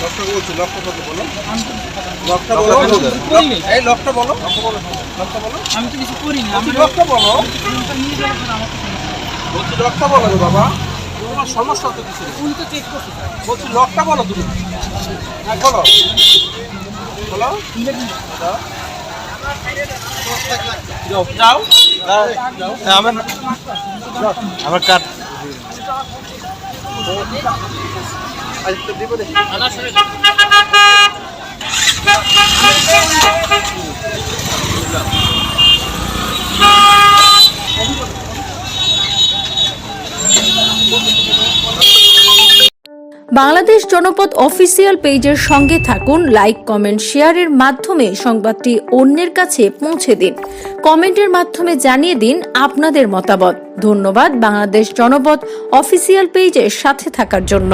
লকটা বলছি, লকটা কত বলো? লকটা বলো। এই লকটা বলো। লকটা বলো। আমি তো কিছু করি না। আমি লকটা বলো। বলছি লকটা বলো রে বাবা। তোমার সমস্যা তো কিছু নেই। উনি তো চেক করছে স্যার। বলছি লকটা বলো তুমি। হ্যাঁ বলো। বলো। যাও যাও যাও। আমার কাট আজকে দিব দেখি। বাংলাদেশ জনপদ অফিসিয়াল পেজের সঙ্গে থাকুন। লাইক, কমেন্ট, শেয়ারের মাধ্যমে সংবাদটি অন্যের কাছে পৌঁছে দিন। কমেন্টের মাধ্যমে জানিয়ে দিন আপনাদের মতামত। ধন্যবাদ বাংলাদেশ জনপদ অফিসিয়াল পেজের সাথে থাকার জন্য।